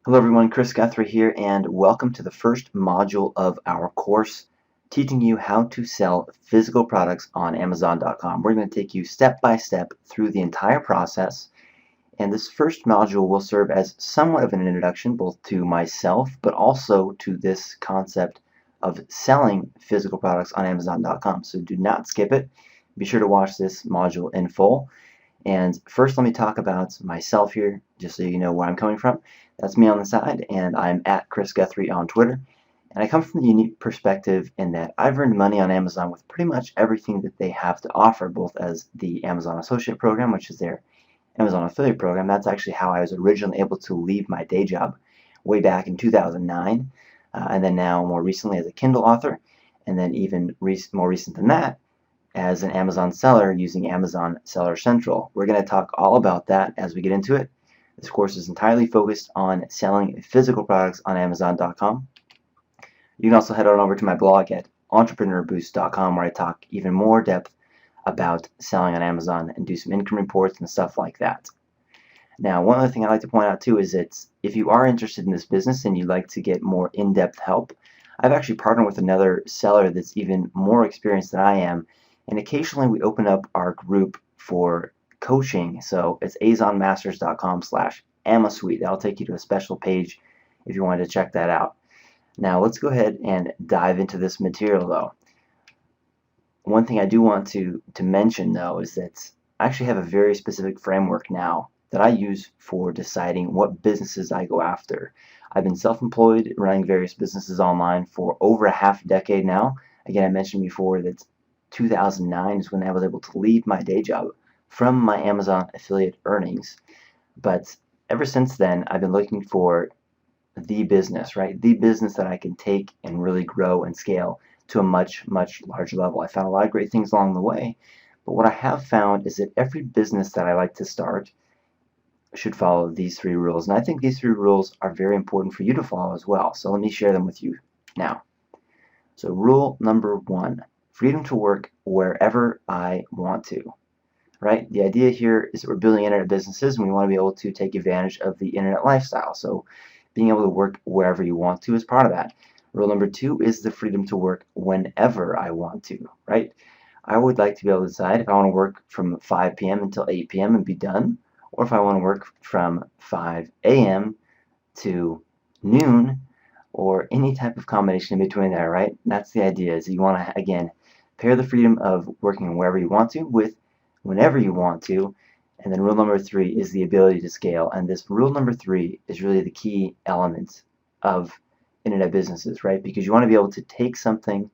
Hello everyone, Chris Guthrie here, and welcome to the first module of our course teaching you how to sell physical products on Amazon.com. We're going to take you step by step through the entire process, and this first module will serve as somewhat of an introduction both to myself but also to this concept of selling physical products on Amazon.com. So do not skip it. Be sure to watch this module in full. And first, let me talk about myself here, just so you know where I'm coming from. That's me on the side, and I'm at Chris Guthrie on Twitter. And I come from the unique perspective in that I've earned money on Amazon with pretty much everything that they have to offer, both as the Amazon Associate Program, which is their Amazon Affiliate Program. That's actually how I was originally able to leave my day job way back in 2009, and then now more recently as a Kindle author, and then even more recent than that, as an Amazon seller using Amazon Seller Central. We're going to talk all about that as we get into it. This course is entirely focused on selling physical products on Amazon.com. You can also head on over to my blog at entrepreneurboost.com, where I talk even more depth about selling on Amazon and do some income reports and stuff like that. Now, one other thing I'd like to point out too is that if you are interested in this business and you'd like to get more in-depth help, I've actually partnered with another seller that's even more experienced than I am. And occasionally we open up our group for coaching. So it's azonmasters.com/AmaSuite. That'll take you to a special page if you wanted to check that out. Now let's go ahead and dive into this material though. One thing I do want to mention though is that I actually have a very specific framework now that I use for deciding what businesses I go after. I've been self-employed running various businesses online for over a half decade now. Again, I mentioned before that 2009 is when I was able to leave my day job from my Amazon affiliate earnings. But ever since then, I've been looking for the business, right? The business that I can take and really grow and scale to a much, much larger level. I found a lot of great things along the way, but what I have found is that every business that I like to start should follow these three rules. And I think these three rules are very important for you to follow as well. So let me share them with you now. So rule number one: freedom to work wherever I want to, right? The idea here is that we're building internet businesses and we want to be able to take advantage of the internet lifestyle. So being able to work wherever you want to is part of that. Rule number two is the freedom to work whenever I want to, right? I would like to be able to decide if I want to work from 5 p.m. until 8 p.m. and be done, or if I want to work from 5 a.m. to noon, or any type of combination in between there, right? That's the idea, is you want to, again, pair the freedom of working wherever you want to with whenever you want to. And then rule number three is the ability to scale. And this rule number three is really the key element of internet businesses, right? Because you want to be able to take something,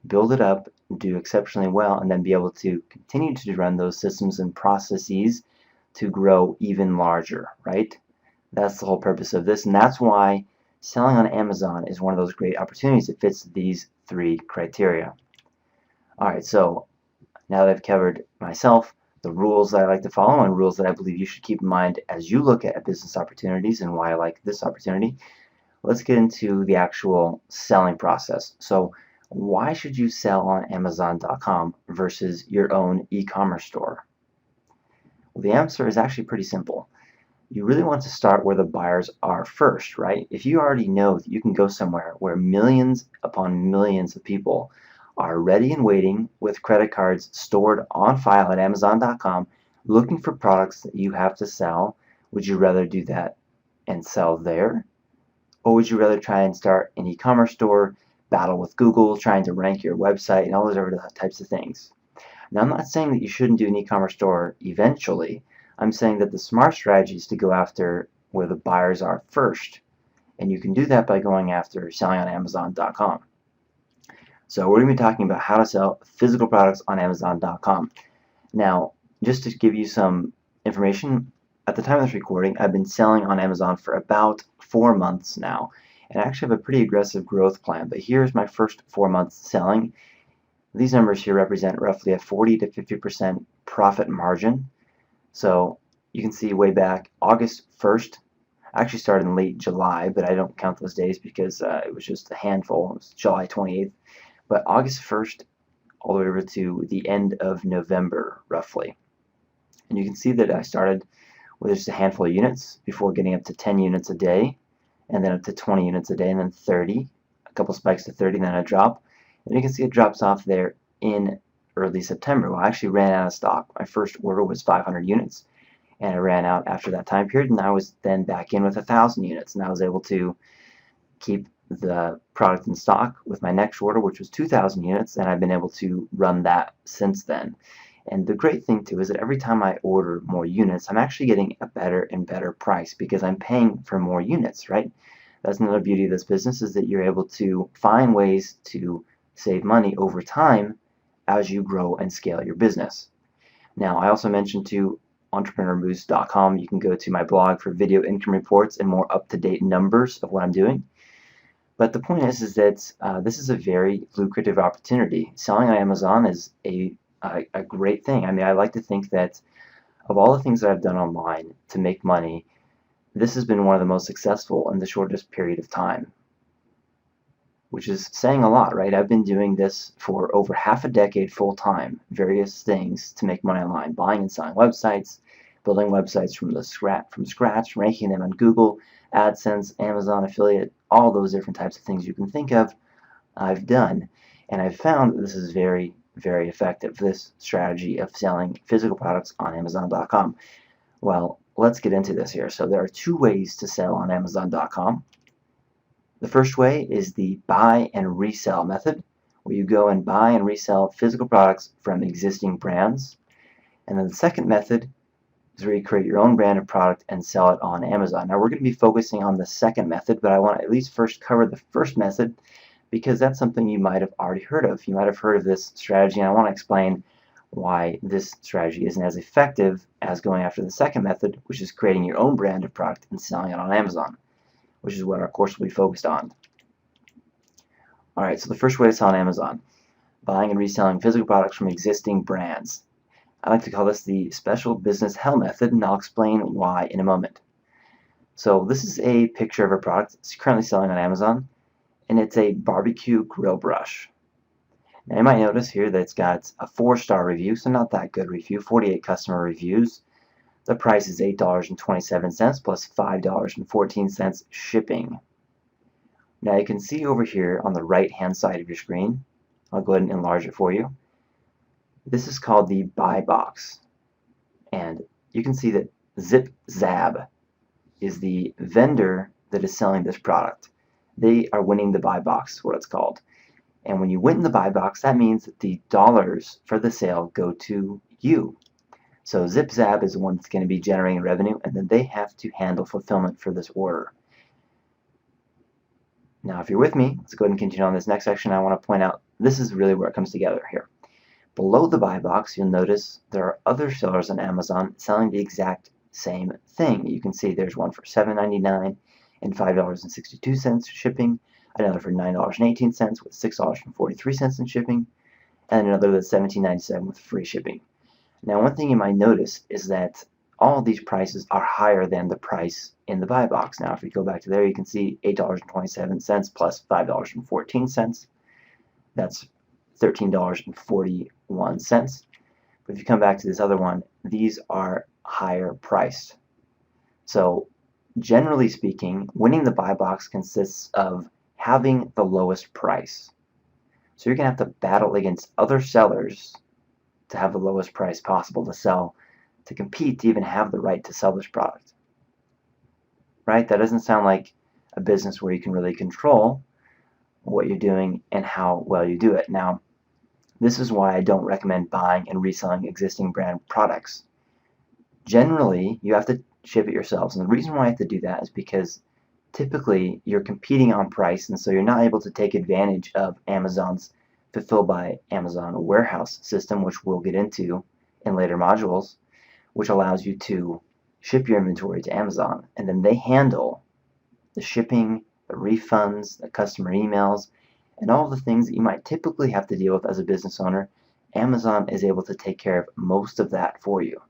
build it up, do exceptionally well, and then be able to continue to run those systems and processes to grow even larger, right? That's the whole purpose of this. And that's why selling on Amazon is one of those great opportunities that fits these three criteria. All right, so now that I've covered myself, the rules that I like to follow, and rules that I believe you should keep in mind as you look at business opportunities and why I like this opportunity, let's get into the actual selling process. So why should you sell on Amazon.com versus your own e-commerce store? Well, the answer is actually pretty simple. You really want to start where the buyers are first, right? If you already know that you can go somewhere where millions upon millions of people are ready and waiting with credit cards stored on file at Amazon.com looking for products that you have to sell, would you rather do that and sell there? Or would you rather try and start an e-commerce store, battle with Google, trying to rank your website and all those other types of things? Now, I'm not saying that you shouldn't do an e-commerce store eventually. I'm saying that the smart strategy is to go after where the buyers are first. And you can do that by going after selling on Amazon.com. So we're going to be talking about how to sell physical products on Amazon.com. Now, just to give you some information, at the time of this recording, I've been selling on Amazon for about 4 months now. And I actually have a pretty aggressive growth plan. But here's my first 4 months selling. These numbers here represent roughly a 40 to 50% profit margin. So you can see way back August 1st, I actually started in late July, but I don't count those days because it was just a handful. It was July 28th. But August 1st all the way over to the end of November, roughly. And you can see that I started with just a handful of units before getting up to 10 units a day. and then up to 20 units a day, and then 30, a couple spikes to 30, and then a drop. And you can see it drops off there in early September. Well, I actually ran out of stock. My first order was 500 units, and I ran out after that time period, and I was then back in with 1,000 units, and I was able to keep the product in stock with my next order, which was 2,000 units, and I've been able to run that since then. And the great thing too is that every time I order more units, I'm actually getting a better and better price because I'm paying for more units, right? That's another beauty of this business, is that you're able to find ways to save money over time as you grow and scale your business. Now, I also mentioned to entrepreneurboost.com, you can go to my blog for video income reports and more up-to-date numbers of what I'm doing. But the point is that this is a very lucrative opportunity. Selling on Amazon is a great thing. I mean, I like to think that of all the things that I've done online to make money, this has been one of the most successful in the shortest period of time, which is saying a lot, right? I've been doing this for over half a decade full time, various things to make money online, buying and selling websites, building websites from scratch, ranking them on Google, AdSense, Amazon affiliate, all those different types of things you can think of, I've done. And I've found that this is very, very effective, this strategy of selling physical products on Amazon.com. Well, let's get into this here. So there are two ways to sell on Amazon.com. The first way is the buy and resell method, where you go and buy and resell physical products from existing brands. And then the second method is where you create your own brand of product and sell it on Amazon. Now we're going to be focusing on the second method, but I want to at least first cover the first method because that's something you might have already heard of. You might have heard of this strategy, and I want to explain why this strategy isn't as effective as going after the second method, which is creating your own brand of product and selling it on Amazon, which is what our course will be focused on. Alright, so the first way to sell on Amazon, buying and reselling physical products from existing brands. I like to call this the special business hell method, and I'll explain why in a moment. So this is a picture of a product it's currently selling on Amazon, and it's a barbecue grill brush. Now you might notice here that it's got a 4-star review, so not that good review, 48 customer reviews. The price is $8.27 plus $5.14 shipping. Now you can see over here on the right hand side of your screen, I'll go ahead and enlarge it for you. This is called the buy box, and you can see that ZipZab is the vendor that is selling this product. They are winning the buy box, what it's called. And when you win the buy box, that means that the dollars for the sale go to you. So ZipZab is the one that's going to be generating revenue, and then they have to handle fulfillment for this order. Now, if you're with me, let's go ahead and continue on this next section. I want to point out this is really where it comes together here. Below the buy box, you'll notice there are other sellers on Amazon selling the exact same thing. You can see there's one for $7.99 and $5.62 shipping, another for $9.18 with $6.43 in shipping, and another that's $17.97 with free shipping. Now, one thing you might notice is that all of these prices are higher than the price in the buy box. Now, if we go back to there, you can see $8.27 plus $5.14. That's $13.41. But if you come back to this other one, these are higher priced. So, generally speaking, winning the buy box consists of having the lowest price. So, you're going to have to battle against other sellers to have the lowest price possible to sell, to compete, to even have the right to sell this product. Right? That doesn't sound like a business where you can really control what you're doing and how well you do it. Now, this is why I don't recommend buying and reselling existing brand products. Generally, you have to ship it yourselves, and the reason why you have to do that is because typically you're competing on price, and so you're not able to take advantage of Amazon's Fulfill by Amazon warehouse system, which we'll get into in later modules, which allows you to ship your inventory to Amazon, and then they handle the shipping, the refunds, the customer emails, and all the things that you might typically have to deal with as a business owner. Amazon is able to take care of most of that for you.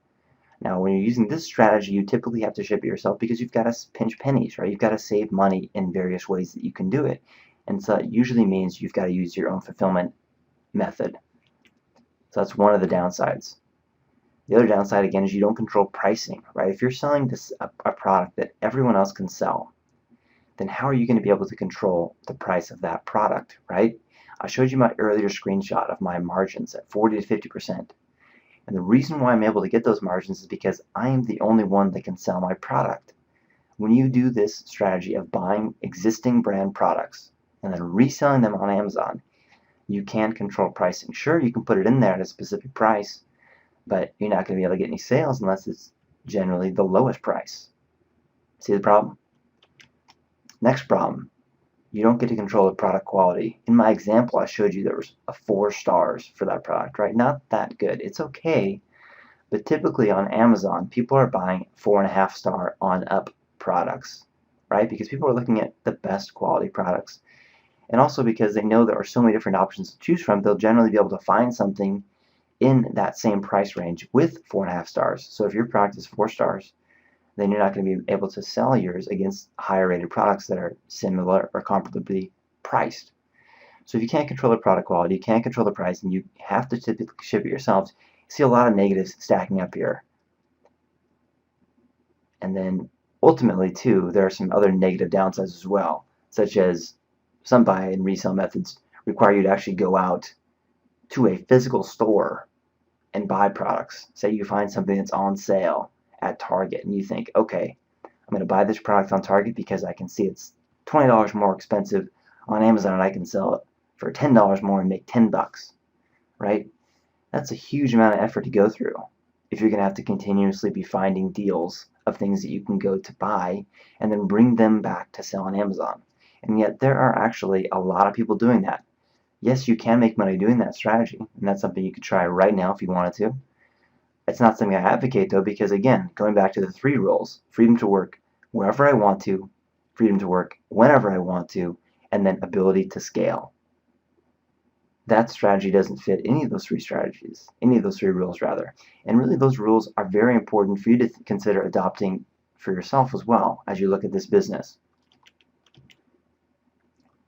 Now, when you're using this strategy, you typically have to ship it yourself because you've got to pinch pennies, right? You've got to save money in various ways that you can do it. And so that usually means you've got to use your own fulfillment method. So that's one of the downsides. The other downside, again, is you don't control pricing, right? If you're selling a product that everyone else can sell, then how are you going to be able to control the price of that product, right? I showed you my earlier screenshot of my margins at 40 to 50%. And the reason why I'm able to get those margins is because I am the only one that can sell my product. When you do this strategy of buying existing brand products and then reselling them on Amazon, you can control pricing. Sure, you can put it in there at a specific price, but you're not going to be able to get any sales unless it's generally the lowest price. See the problem? Next problem, you don't get to control the product quality. In my example, I showed you there was a 4 stars for that product, right? Not that good. It's okay, but typically on Amazon, people are buying 4.5 star on up products, right? Because people are looking at the best quality products. And also because they know there are so many different options to choose from, they'll generally be able to find something in that same price range with 4.5 stars. So if your product is 4 stars, then you're not going to be able to sell yours against higher rated products that are similar or comparably priced. So if you can't control the product quality, you can't control the price, and you have to typically ship it yourselves, you see a lot of negatives stacking up here. And then ultimately too, there are some other negative downsides as well, such as some buy and resell methods require you to actually go out to a physical store and buy products. Say you find something that's on sale at Target and you think, okay, I'm going to buy this product on Target because I can see it's $20 more expensive on Amazon and I can sell it for $10 more and make 10 bucks, right? That's a huge amount of effort to go through if you're going to have to continuously be finding deals of things that you can go to buy and then bring them back to sell on Amazon. And yet there are actually a lot of people doing that. Yes, you can make money doing that strategy, and that's something you could try right now if you wanted to. It's not something I advocate though, because again, going back to the 3 rules: freedom to work wherever I want to, freedom to work whenever I want to, and then ability to scale. That strategy doesn't fit any of those 3 strategies, any of those 3 rules rather. And really those rules are very important for you to consider adopting for yourself as well as you look at this business.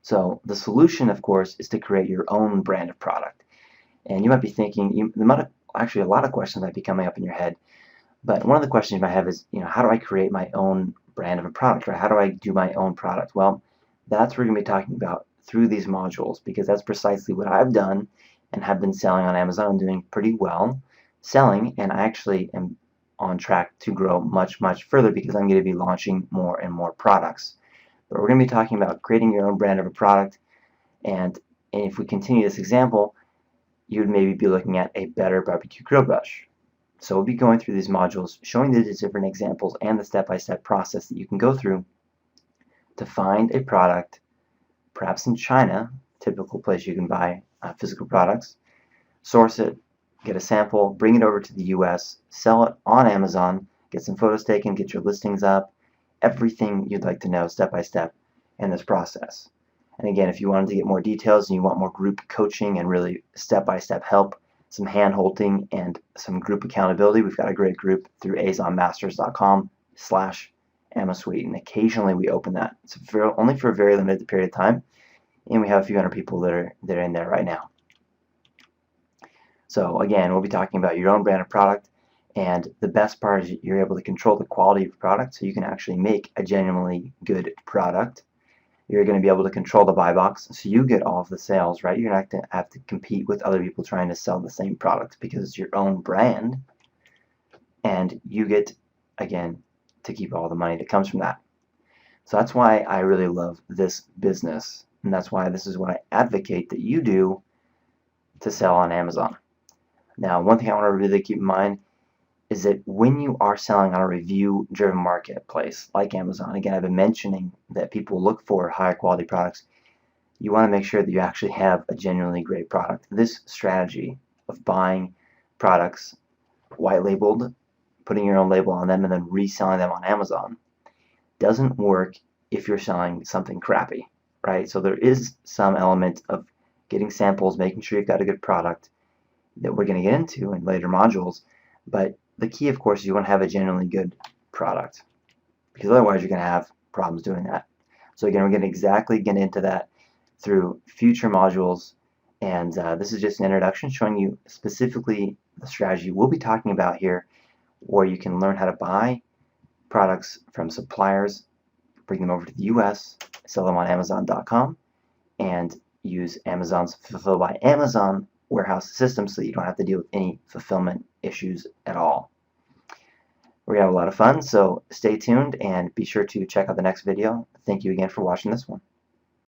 So the solution, of course, is to create your own brand of product. And you might be thinking, actually a lot of questions might be coming up in your head, but one of the questions you might have is, how do I create my own brand of a product, or how do I do my own product? Well, that's what we're going to be talking about through these modules, because that's precisely what I've done and have been selling on Amazon. I'm doing pretty well selling, and I actually am on track to grow much, much further because I'm going to be launching more and more products. But we're going to be talking about creating your own brand of a product, and if we continue this example, you would maybe be looking at a better barbecue grill brush. So we'll be going through these modules, showing the different examples and the step-by-step process that you can go through to find a product, perhaps in China, typical place you can buy physical products, source it, get a sample, bring it over to the US, sell it on Amazon, get some photos taken, get your listings up, everything you'd like to know step by step in this process. And again, if you wanted to get more details and you want more group coaching and really step-by-step help, some hand-holding and some group accountability, we've got a great group through azonmasters.com/AmaSuite, and occasionally we open that. It's only for a very limited period of time, and we have a few hundred people that are in there right now. So again, we'll be talking about your own brand of product, and the best part is you're able to control the quality of your product, so you can actually make a genuinely good product. You're going to be able to control the buy box, so you get all of the sales, right? You're not going to have to compete with other people trying to sell the same product because it's your own brand, and you get, again, to keep all the money that comes from that. So that's why I really love this business, and that's why this is what I advocate that you do to sell on Amazon. Now, one thing I want to really keep in mind is that when you are selling on a review-driven marketplace like Amazon, again, I've been mentioning that people look for higher quality products. You want to make sure that you actually have a genuinely great product. This strategy of buying products white labeled, putting your own label on them, and then reselling them on Amazon doesn't work if you're selling something crappy, right? So there is some element of getting samples, making sure you've got a good product that we're going to get into in later modules, but the key, of course, is you want to have a genuinely good product, because otherwise you're going to have problems doing that. So again, we're going to exactly get into that through future modules, and this is just an introduction showing you specifically the strategy we'll be talking about here, where you can learn how to buy products from suppliers bring them over to the US, sell them on Amazon.com, and use Amazon's Fulfill by Amazon warehouse system so that you don't have to deal with any fulfillment issues at all. We're going to have a lot of fun, so stay tuned and be sure to check out the next video. Thank you again for watching this one.